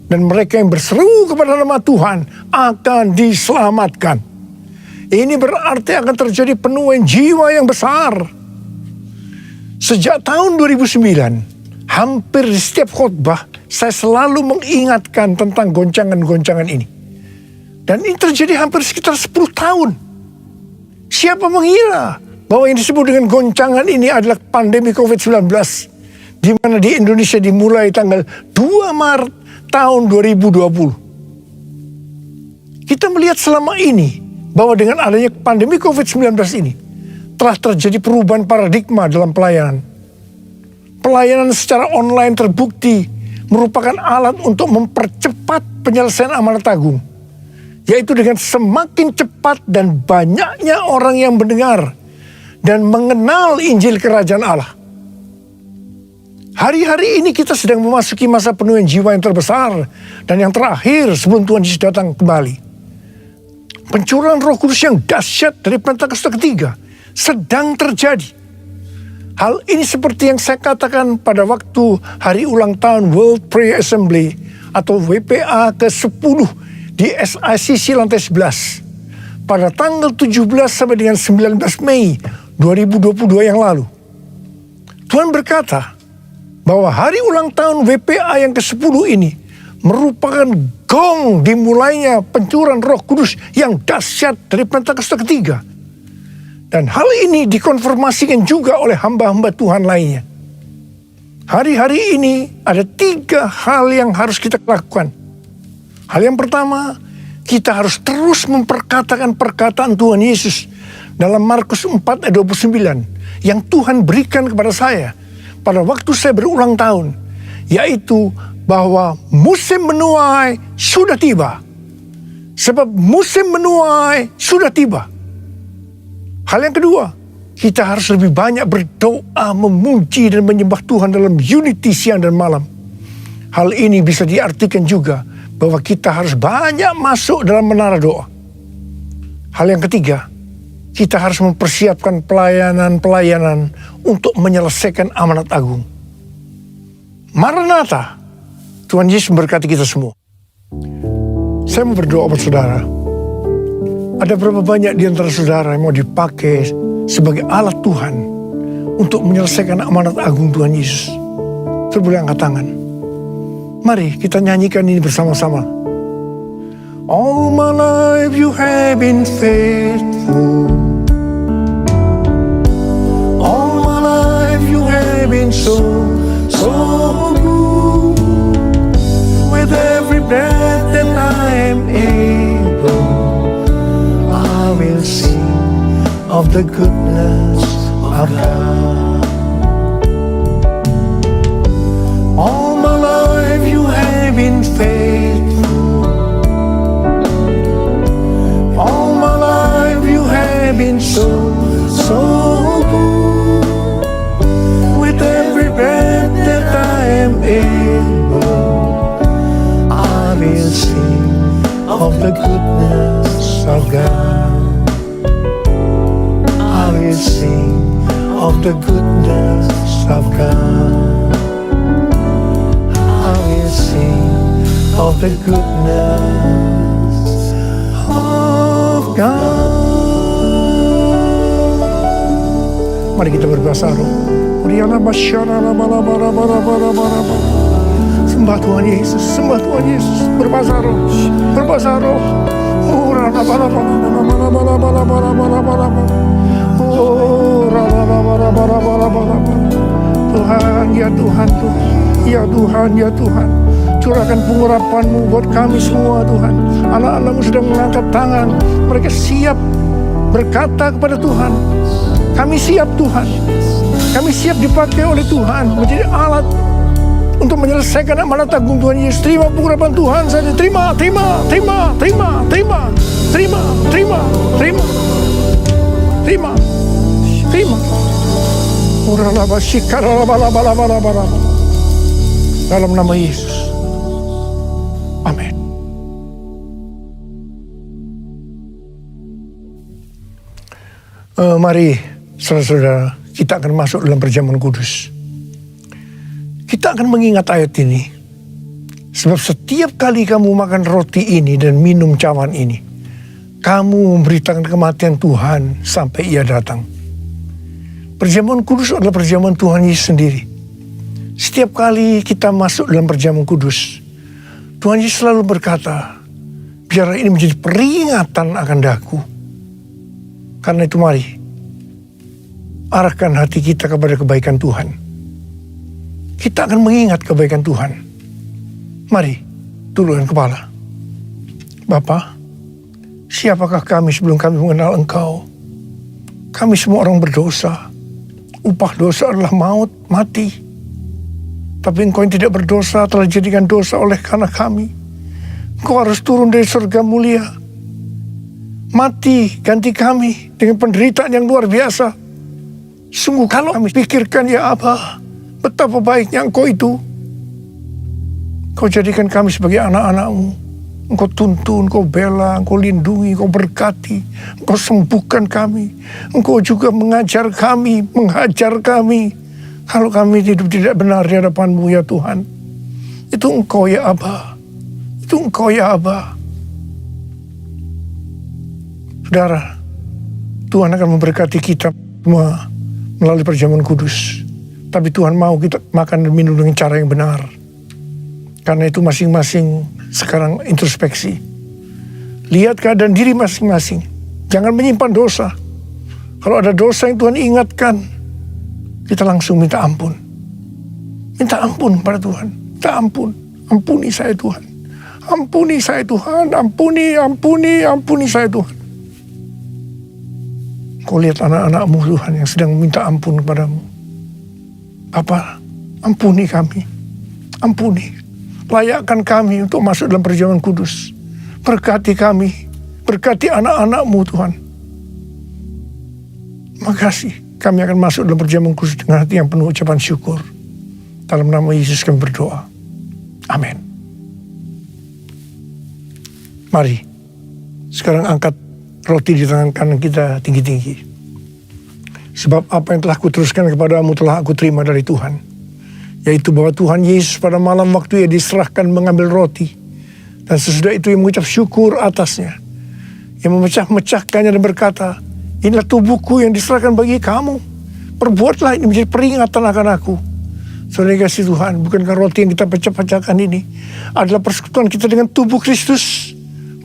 D: dan mereka yang berseru kepada nama Tuhan akan diselamatkan. Ini berarti akan terjadi penuaian jiwa yang besar. Sejak tahun 2009, hampir di setiap khotbah saya selalu mengingatkan tentang goncangan-goncangan ini. Dan ini terjadi hampir sekitar 10 tahun. Siapa mengira bahwa yang disebut dengan goncangan ini adalah pandemi COVID-19, di mana di Indonesia dimulai tanggal 2 Maret tahun 2020. Kita melihat selama ini bahwa dengan adanya pandemi COVID-19 ini telah terjadi perubahan paradigma dalam pelayanan. Pelayanan secara online terbukti merupakan alat untuk mempercepat penyelesaian amanat agung, yaitu dengan semakin cepat dan banyaknya orang yang mendengar dan mengenal Injil Kerajaan Allah. Hari-hari ini kita sedang memasuki masa penuaian jiwa yang terbesar dan yang terakhir sebelum Tuhan Yesus datang kembali. Pencurahan Roh Kudus yang dahsyat dari Pentakosta ketiga sedang terjadi. Hal ini seperti yang saya katakan pada waktu hari ulang tahun World Prayer Assembly atau WPA ke-10 di SICC lantai 11 pada tanggal 17 sampai dengan 19 Mei 2022 yang lalu. Tuhan berkata bahwa hari ulang tahun WPA yang ke-10 ini merupakan gong dimulainya pencurahan Roh Kudus yang dahsyat dari Pentakosta ketiga. Dan hal ini dikonfirmasikan juga oleh hamba-hamba Tuhan lainnya. Hari-hari ini ada 3 hal yang harus kita lakukan. Hal yang pertama, kita harus terus memperkatakan perkataan Tuhan Yesus dalam Markus 4 ayat 29 yang Tuhan berikan kepada saya pada waktu saya berulang tahun, yaitu bahwa musim menuai sudah tiba. Sebab musim menuai sudah tiba. Hal yang kedua, kita harus lebih banyak berdoa, memuji dan menyembah Tuhan dalam unity siang dan malam. Hal ini bisa diartikan juga bahwa kita harus banyak masuk dalam menara doa. Hal yang ketiga, kita harus mempersiapkan pelayanan-pelayanan untuk menyelesaikan amanat agung. Maranatha, Tuhan Yesus memberkati kita semua. Saya mau berdoa buat saudara. Ada berapa banyak di antara saudara yang mau dipakai sebagai alat Tuhan untuk menyelesaikan amanat agung Tuhan Yesus? Saudara boleh angkat tangan. Mari kita nyanyikan ini bersama-sama. All my life you have been faithful. All my life you have been so good. With every breath that I am able, I will sing of the goodness of God. All my life you have been faithful. All my life you have been so good. With every breath that I am able, I will sing of the goodness of God. I will sing of the goodness of God. I will sing of the goodness of God. Mari kita berbahasa roh. Sembah Tuhan Yesus, sembah Tuhan Yesus, berbahasa roh, berbahasa roh. Tuhan, ya Tuhan, ya Tuhan, ya Tuhan, curahkan pengurapan-Mu buat kami semua Tuhan. Anak-anak-Mu sedang mengangkat tangan, mereka siap berkata kepada Tuhan, kami siap Tuhan, kami siap dipakai oleh Tuhan menjadi alat untuk menyelesaikan amanat agung Tuhan Yesus. Terima pengurapan Tuhan saja. Terima, terima, terima, terima, terima, terima, terima, terima, terima, terima. Dalam nama Yesus. Amin. Mari saudara-saudara, kita akan masuk dalam perjamuan kudus. Kita akan mengingat ayat ini. Sebab setiap kali kamu makan roti ini dan minum cawan ini, kamu memberitakan kematian Tuhan sampai Ia datang. Perjamuan kudus adalah perjamuan Tuhan Yesus sendiri. Setiap kali kita masuk dalam perjamuan kudus, Tuhan Yesus selalu berkata, biarlah ini menjadi peringatan akan daku. Karena itu mari, arahkan hati kita kepada kebaikan Tuhan. Kita akan mengingat kebaikan Tuhan. Mari, tundukkan kepala. Bapa, siapakah kami sebelum kami mengenal Engkau? Kami semua orang berdosa. Upah dosa adalah maut, mati. Tapi Engkau yang tidak berdosa telah dijadikan dosa oleh karena kami. Engkau harus turun dari surga mulia. Mati ganti kami dengan penderitaan yang luar biasa. Sungguh kalau kami pikirkan, ya Abah, betapa baiknya Engkau itu. Kau jadikan kami sebagai anak-anak-Mu. Engkau tuntun, Engkau bela, Engkau lindungi, Engkau berkati, Engkau sembuhkan kami. Engkau juga mengajar kami, menghajar kami. Kalau kami hidup tidak benar di hadapan-Mu ya Tuhan. Itu Engkau ya Abah. Itu Engkau ya Abah. Saudara, Tuhan akan memberkati kita semua melalui perjamuan kudus. Tapi Tuhan mau kita makan dan minum dengan cara yang benar. Karena itu masing-masing sekarang introspeksi. Lihat keadaan diri masing-masing. Jangan menyimpan dosa. Kalau ada dosa yang Tuhan ingatkan, kita langsung minta ampun. Minta ampun kepada Tuhan. Minta ampun. Ampuni saya Tuhan. Ampuni saya Tuhan, ampuni saya Tuhan. Kau lihat anak-anak-Mu Tuhan yang sedang meminta ampun kepadamu. Bapa, ampuni kami, ampuni. Layakkan kami untuk masuk dalam perjamuan kudus. Berkati kami, berkati anak-anak-Mu Tuhan. Makasih, kami akan masuk dalam perjamuan kudus dengan hati yang penuh ucapan syukur. Dalam nama Yesus kami berdoa. Amin. Mari, sekarang angkat roti di tangan kanan kita tinggi-tinggi. Sebab apa yang telah kuteruskan kepadamu telah aku terima dari Tuhan. Yaitu bahwa Tuhan Yesus pada malam waktu ia diserahkan mengambil roti. Dan sesudah itu ia mengucap syukur atasnya. Ia memecah-mecahkannya dan berkata, inilah tubuhku yang diserahkan bagi kamu. Perbuatlah ini menjadi peringatan akan aku. Saudara kasih Tuhan, bukankah roti yang kita pecah-pecahkan ini adalah persekutuan kita dengan tubuh Kristus?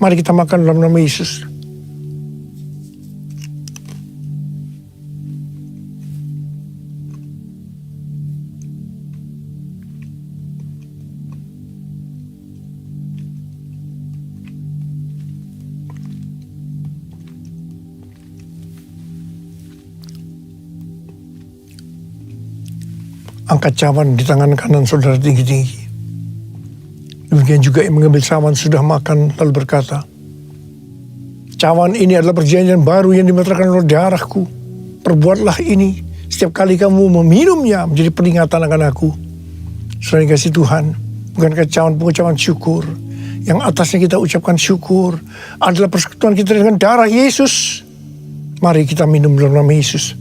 D: Mari kita makan dalam nama Yesus. Angkat cawan di tangan kanan saudara tinggi-tinggi. Demikian juga yang mengambil cawan sudah makan lalu berkata, cawan ini adalah perjanjian baru yang dimeteraikan oleh darahku. Perbuatlah ini setiap kali kamu meminumnya menjadi peringatan akan aku. Saudara kasih Tuhan, bukankah cawan pengucapan syukur yang atasnya kita ucapkan syukur adalah persekutuan kita dengan darah Yesus? Mari kita minum dalam nama Yesus.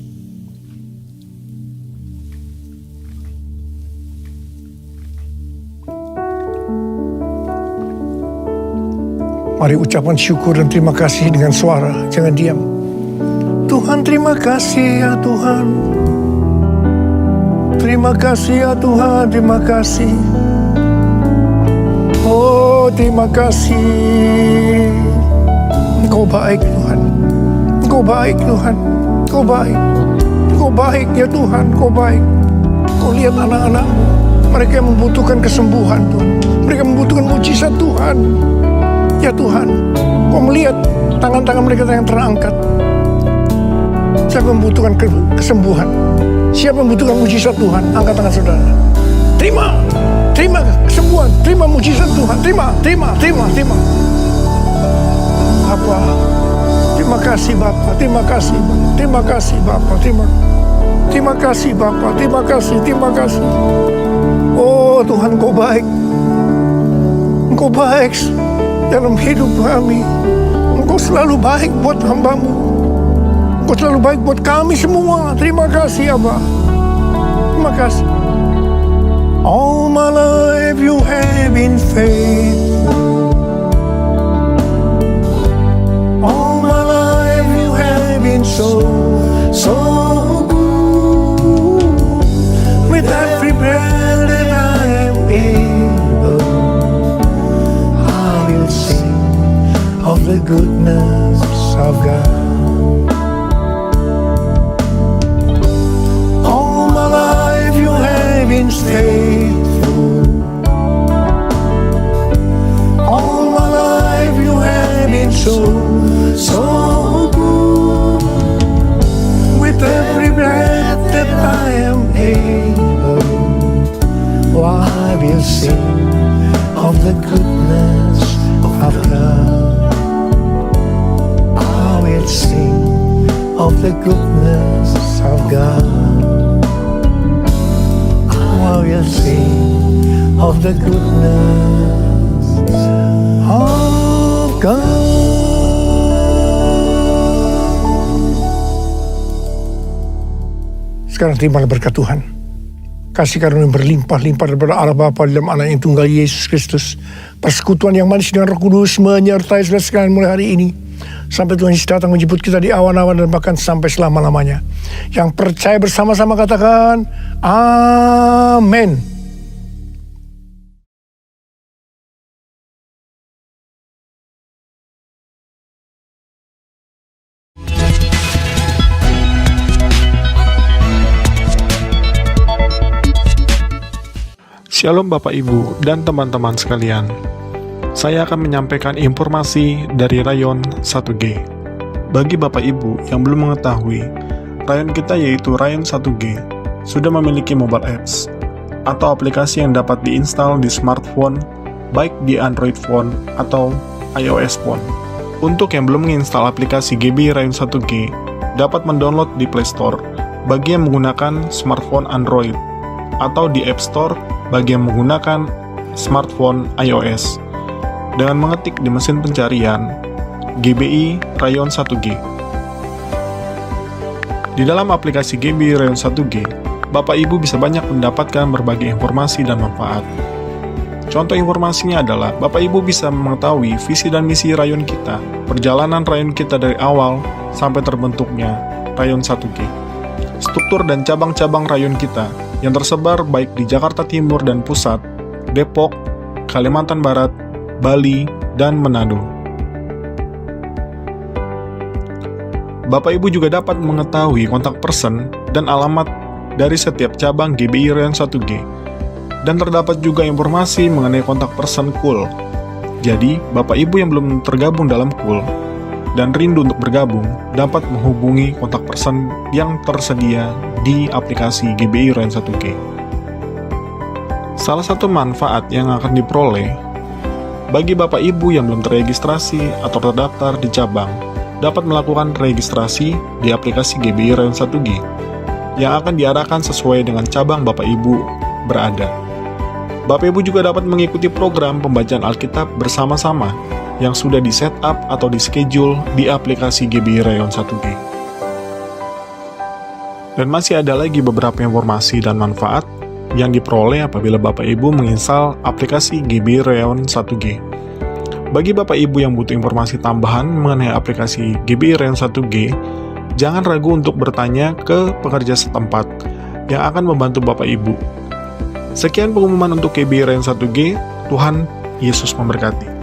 D: Mari ucapan syukur dan terima kasih dengan suara, jangan diam. Tuhan terima kasih ya Tuhan. Terima kasih ya Tuhan, terima kasih. Oh terima kasih. Engkau baik Tuhan. Engkau baik Tuhan. Engkau baik. Engkau baik ya Tuhan, Engkau baik. Kau lihat anak-anak-Mu. Mereka yang membutuhkan kesembuhan Tuhan. Mereka membutuhkan mujizat Tuhan. Ya Tuhan, Kau melihat tangan-tangan mereka yang terangkat. Siapa membutuhkan kesembuhan? Siapa membutuhkan mujizat Tuhan? Angkat tangan saudara. Terima kesembuhan, terima mujizat Tuhan, terima. Bapa, terima kasih Bapa, terima kasih Bapa, terima kasih Bapa, terima kasih. Oh Tuhan, Kau baik. Engkau baik dalam hidup kami. Engkau selalu baik buat hamba-Mu. Engkau selalu baik buat kami semua. Terima kasih Abba. Terima kasih. All my life you have been faithful. All my life you have been so good. With every breath that I am able, I will sing of the goodness of God. All my life you have been faithful. All my life you have been so good. With every breath that I am able, oh, I will sing of the goodness of God. I will sing of the goodness of God. I will sing of the goodness of God. Sekarang terimalah berkat Tuhan. Kasih karunia yang berlimpah-limpah daripada Allah Bapa dalam Anak yang tunggal Yesus Kristus. Persekutuan yang manis dengan Roh Kudus menyertai saudara sekalian mulai hari ini. Sampai Tuhan Yesus datang menjemput kita di awan-awan dan bahkan sampai selama-lamanya. Yang percaya bersama-sama katakan, amin.
E: Shalom Bapak Ibu dan teman-teman sekalian. saya akan menyampaikan informasi dari Rayon 1G. Bagi Bapak Ibu yang belum mengetahui, Rayon kita yaitu Rayon 1G sudah memiliki mobile apps atau aplikasi yang dapat diinstal di smartphone, baik di Android phone atau iOS phone. Untuk yang belum menginstal aplikasi GBI Rayon 1G, dapat mendownload di Play Store bagi yang menggunakan smartphone Android atau di App Store bagi yang menggunakan smartphone iOS dengan mengetik di mesin pencarian GBI Rayon 1G. Di dalam aplikasi GBI Rayon 1G, Bapak Ibu bisa banyak mendapatkan berbagai informasi dan manfaat. Contoh informasinya adalah Bapak Ibu bisa mengetahui visi dan misi rayon kita, perjalanan rayon kita dari awal sampai terbentuknya Rayon 1G, struktur dan cabang-cabang rayon kita yang tersebar baik di Jakarta Timur dan Pusat, Depok, Kalimantan Barat, Bali, dan Manado. Bapak Ibu juga dapat mengetahui kontak person dan alamat dari setiap cabang GBI Rayon 1G. Dan terdapat juga informasi mengenai kontak person KUL. Jadi, Bapak Ibu yang belum tergabung dalam KUL dan rindu untuk bergabung, dapat menghubungi kontak person yang tersedia di aplikasi GBI Rayon 1G. Salah satu manfaat yang akan diperoleh bagi Bapak Ibu yang belum terregistrasi atau terdaftar di cabang, dapat melakukan registrasi di aplikasi GBI Rayon 1G yang akan diarahkan sesuai dengan cabang Bapak Ibu berada. Bapak Ibu juga dapat mengikuti program pembacaan Alkitab bersama-sama yang sudah di set up atau di schedule di aplikasi GBI Rayon 1G. Dan masih ada lagi beberapa informasi dan manfaat yang diperoleh apabila Bapak Ibu menginstal aplikasi GBI Rayon 1G. Bagi Bapak Ibu yang butuh informasi tambahan mengenai aplikasi GBI Rayon 1G, jangan ragu untuk bertanya ke pekerja setempat yang akan membantu Bapak Ibu. Sekian pengumuman untuk GBI Rayon 1G. Tuhan Yesus memberkati.